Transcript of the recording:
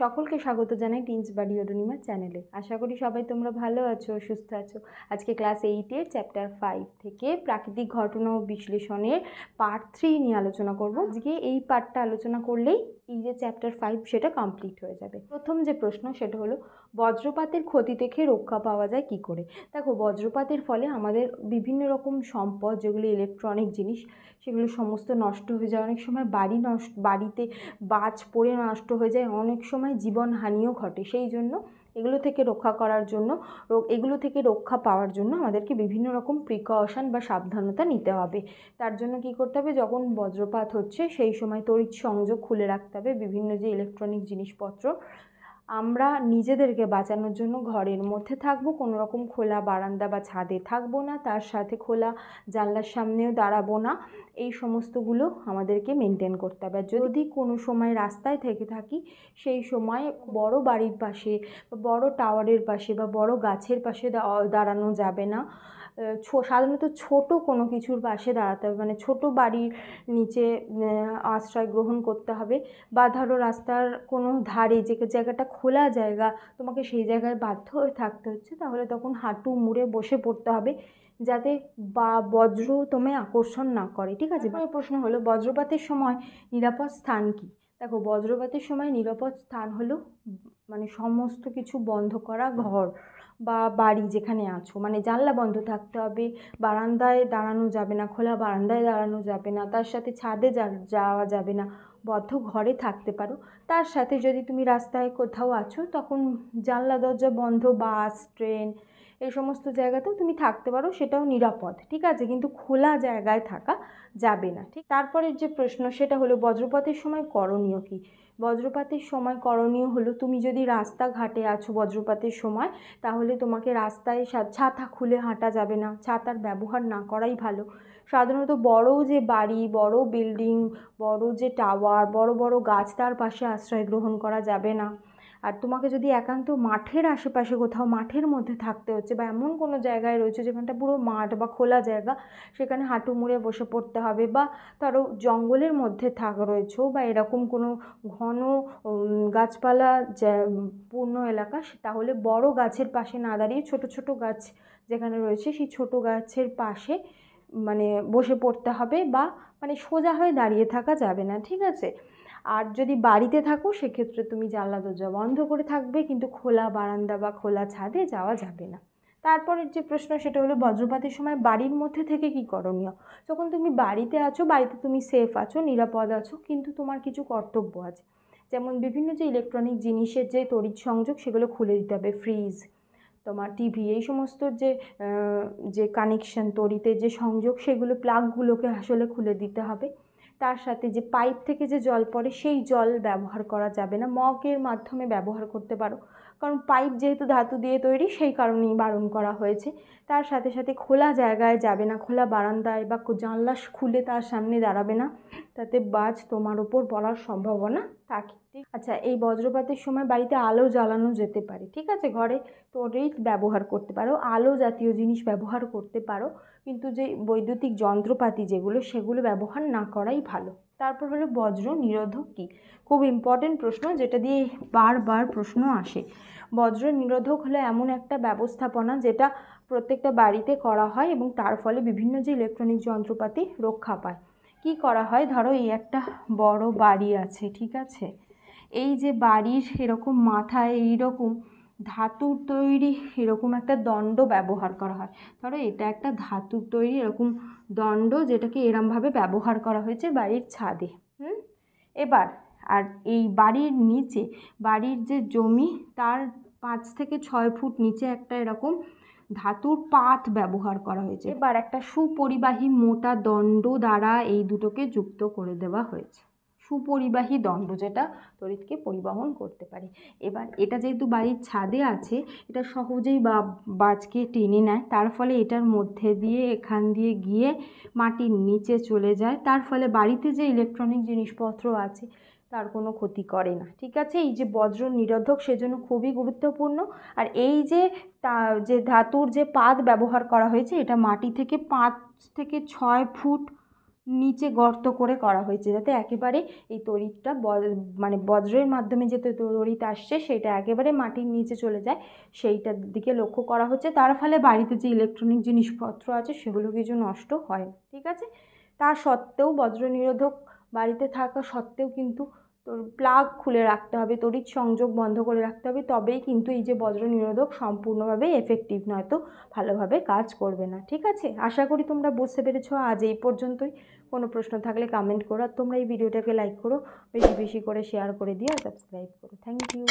সকলকে স্বাগত জানাই টিনস বাড়ি অরুণিমা চ্যানেলে। আশা করি সবাই তোমরা ভালো আছো, সুস্থ আছো। আজকে ক্লাস 8-এর চ্যাপ্টার 5 থেকে প্রাকৃতিক ঘটনা ও বিশ্লেষণের পার্ট 3 নিয়ে আলোচনা করব। আজকে এই পার্টটা আলোচনা করলেই এই যে চ্যাপ্টার 5 সেটা কমপ্লিট হয়ে যাবে। প্রথম যে প্রশ্ন সেটা হলো বজ্রপাতের ক্ষতি থেকে রক্ষা পাওয়া যায় কি করে। দেখো, বজ্রপাতের ফলে আমাদের বিভিন্ন রকম সম্পদ, যেগুলো ইলেকট্রনিক জিনিস, সেগুলো সমস্ত নষ্ট হয়ে যায়। অনেক সময় বাড়িতে বাজ পড়ে নষ্ট হয়ে যায়, অনেক সময় জীবনহানিও ঘটে। সেই জন্য এগুলো থেকে রক্ষা করার জন্য এগুলো থেকে রক্ষা পাওয়ার জন্য আমাদেরকে বিভিন্ন রকম প্রিকশন বা সাবধানতা নিতে হবে। তার জন্য কি করতে হবে, যখন বজ্রপাত হচ্ছে সেই সময় তড়িৎ সংযোগ খুলে রাখতে হবে। বিভিন্ন যে ইলেকট্রনিক জিনিসপত্র, আমরা নিজেদেরকে বাঁচানোর জন্য ঘরের মধ্যে থাকবো, কোনো রকম খোলা বারান্দা বা ছাদে থাকবো না, তার সাথে খোলা জানলার সামনেও দাঁড়াবো না। এই সমস্তগুলো আমাদেরকে মেনটেন করতে হবে। যদি কোনো সময় রাস্তায় থেকে থাকি, সেই সময় বড় বাড়ির পাশে বা বড় টাওয়ারের পাশে বা বড় গাছের পাশে দাঁড়ানো যাবে না। সাধারণত ছোট কোনো কিছুর পাশে দাঁড়াতে হবে, মানে ছোট বাড়ির নিচে আশ্রয় গ্রহণ করতে হবে। বা ধরো রাস্তার কোনো ধারে যে জায়গাটা খোলা জায়গা, তোমাকে সেই জায়গায় বাধ্য হয়ে থাকতে হচ্ছে, তাহলে তখন হাঁটু মুড়ে বসে পড়তে হবে, যাতে বজ্র তোমায় আকর্ষণ না করে। ঠিক আছে। প্রশ্ন হলো বজ্রপাতের সময় নিরাপদ স্থান কি। দেখো, বজ্রপাতের সময় নিরাপদ স্থান হলো মানে সমস্ত কিছু বন্ধ করা ঘর বা বাড়ি যেখানে আছো, মানে জানলা বন্ধ থাকতে হবে, বারান্দায় দাঁড়ানো যাবে না, খোলা বারান্দায় দাঁড়ানো যাবে না, তার সাথে ছাদে যাওয়া যাবে না, বদ্ধ ঘরে থাকতে পারো। তার সাথে যদি তুমি রাস্তায় কোথাও আছো, তখন জানলা দরজা বন্ধ, বাস ট্রেন এই সমস্ত জায়গাতেও তুমি থাকতে পারো, সেটাও নিরাপদ। ঠিক আছে, কিন্তু খোলা জায়গায় থাকা যাবে না। ঠিক তারপরের যে প্রশ্ন সেটা হলো বজ্রপাতের সময় করণীয় কী। বজ্রপাতের সময় করণীয় হলো, তুমি যদি রাস্তাঘাটে আছো বজ্রপাতের সময়, তাহলে তোমাকে রাস্তায় ছাতা খুলে হাঁটা যাবে না, ছাতার ব্যবহার না করাই ভালো। সাধারণত বড় যে বাড়ি, বড় বিল্ডিং, বড় যে টাওয়ার, বড় বড় গাছ, তার পাশে আশ্রয় গ্রহণ করা যাবে না। আর তোমাকে যদি একান্ত মাঠের আশেপাশে কোথাও মাঠের মধ্যে থাকতে হচ্ছে, বা এমন কোনো জায়গায় রয়েছে যেখানটা পুরো মাঠ বা খোলা জায়গা, সেখানে হাঁটু মুড়ে বসে পড়তে হবে। বা ধরো জঙ্গলের মধ্যে রয়েছেও, বা এরকম কোনো ঘন গাছপালা পূর্ণ এলাকা, তাহলে বড় গাছের পাশে না দাঁড়িয়ে ছোট ছোট গাছ যেখানে রয়েছে সেই ছোট গাছের পাশে মানে বসে পড়তে হবে, বা মানে সোজা হয়ে দাঁড়িয়ে থাকা যাবে না। ঠিক আছে। আর যদি বাড়িতে থাকো, সেক্ষেত্রে তুমি জানলা দরজা বন্ধ করে থাকবে, কিন্তু খোলা বারান্দা বা খোলা ছাদে যাওয়া যাবে না। তারপরের যে প্রশ্ন সেটা হলো বজ্রপাতের সময় বাড়ির মধ্যে থেকে কি করণীয়। যখন তুমি বাড়িতে আছো, বাড়িতে তুমি সেফ আছো, নিরাপদ আছো, কিন্তু তোমার কিছু কর্তব্য আছে। যেমন বিভিন্ন যে ইলেকট্রনিক জিনিসের যে তড়িৎ সংযোগ, সেগুলো খুলে দিতে হবে। ফ্রিজ, তোমার টিভি, এই সমস্ত যে কানেকশন, তড়িতের যে সংযোগ, সেগুলো প্লাগগুলোকে আসলে খুলে দিতে হবে। তার সাথে যে পাইপ থেকে যে জল পড়ে, সেই জল ব্যবহার করা যাবে না, মগের মাধ্যমে ব্যবহার করতে পারো, কারণ পাইপ যেহেতু ধাতু দিয়ে তৈরি, সেই কারণেই বারণ করা হয়েছে। তার সাথে সাথে খোলা জায়গায় যাবে না, খোলা বারান্দায় বা জানলা খুলে তার সামনে দাঁড়াবে না, তাতে বাজ তোমার ওপর পড়ার সম্ভাবনা থাকে। আচ্ছা, এই বজ্রপাতের সময় বাড়িতে আলো জ্বালানো যেতে পারে। ঠিক আছে, ঘরে তড়িৎ ব্যবহার করতে পারো, আলো জাতীয় জিনিস ব্যবহার করতে পারো, কিন্তু যে বৈদ্যুতিক যন্ত্রপাতি যেগুলো, সেগুলো ব্যবহার না করাই ভালো। তারপর হলো বজ্র নিরোধক কী। খুব ইম্পর্টেন্ট প্রশ্ন, যেটা দিয়ে বারবার প্রশ্ন আসে। বজ্র নিরোধক হলো এমন একটা ব্যবস্থাপনা যেটা প্রত্যেকটা বাড়িতে করা হয়, এবং তার ফলে বিভিন্ন যে ইলেকট্রনিক যন্ত্রপাতি রক্ষা পায়। কি করা হয়, ধরো এই একটা বড় বাড়ি আছে, ঠিক আছে, এই যে বাড়ির এরকম মাথায় এইরকম ধাতুর তৈরি এরকম একটা দণ্ড ব্যবহার করা হয়। ধরো এটা একটা ধাতুর তৈরি এরকম দণ্ড, যেটাকে এরমভাবে ব্যবহার করা হয়েছে বাড়ির ছাদে। এবার আর এই বাড়ির নিচে, বাড়ির যে জমি, তার 5 থেকে 6 ফুট নিচে একটা এরকম ধাতুর পাত ব্যবহার করা হয়েছে। এবার একটা সুপরিবাহী মোটা দণ্ড দ্বারা এই দুটোকে যুক্ত করে দেওয়া হয়েছে। সুপরিবাহী দণ্ড, যেটা তড়িৎকে পরিবহন করতে পারে। এবার এটা যেহেতু বাড়ির ছাদে আছে, এটা সহজেই বাজকে টেনে নেয়, তার ফলে এটার মধ্যে দিয়ে এখান দিয়ে গিয়ে মাটির নিচে চলে যায়, তার ফলে বাড়িতে যে ইলেকট্রনিক জিনিসপত্র আছে তার কোনো ক্ষতি করে না। ঠিক আছে, এই যে বজ্র নিরোধক সেজন্য খুবই গুরুত্বপূর্ণ। আর এই যে যে ধাতুর যে পাত ব্যবহার করা হয়েছে, এটা মাটি থেকে 5 থেকে 6 ফুট নিচে গর্ত করে করা হয়েছে, যাতে একেবারে এই তড়িৎটা মানে বজ্রের মাধ্যমে যে তড়িৎ আসছে সেটা একেবারে মাটির নিচে চলে যায়, সেইটার দিকে লক্ষ্য করা হচ্ছে। তার ফলে বাড়িতে যে ইলেকট্রনিক জিনিসপত্র আছে সেগুলো কিছু নষ্ট হয়, ঠিক আছে। তা সত্ত্বেও বজ্র নিরোধক বাড়িতে থাকা সত্ত্বেও কিন্তু তোর প্লাগ খুলে রাখতে হবে, তড়িৎ সংযোগ বন্ধ করে রাখতে হবে, তবেই কিন্তু এই যে বজ্র নিরোধক সম্পূর্ণভাবে এফেক্টিভ, নয়তো ভালোভাবে কাজ করবে না, ঠিক আছে। আশা করি তোমরা বুঝতে পেরেছো। আজ এই পর্যন্তই। কোনো প্রশ্ন থাকলে কমেন্ট করো, আর তোমরা এই ভিডিওটাকে লাইক করো, বেশি বেশি করে শেয়ার করে দিও, আর সাবস্ক্রাইব করো। Thank you.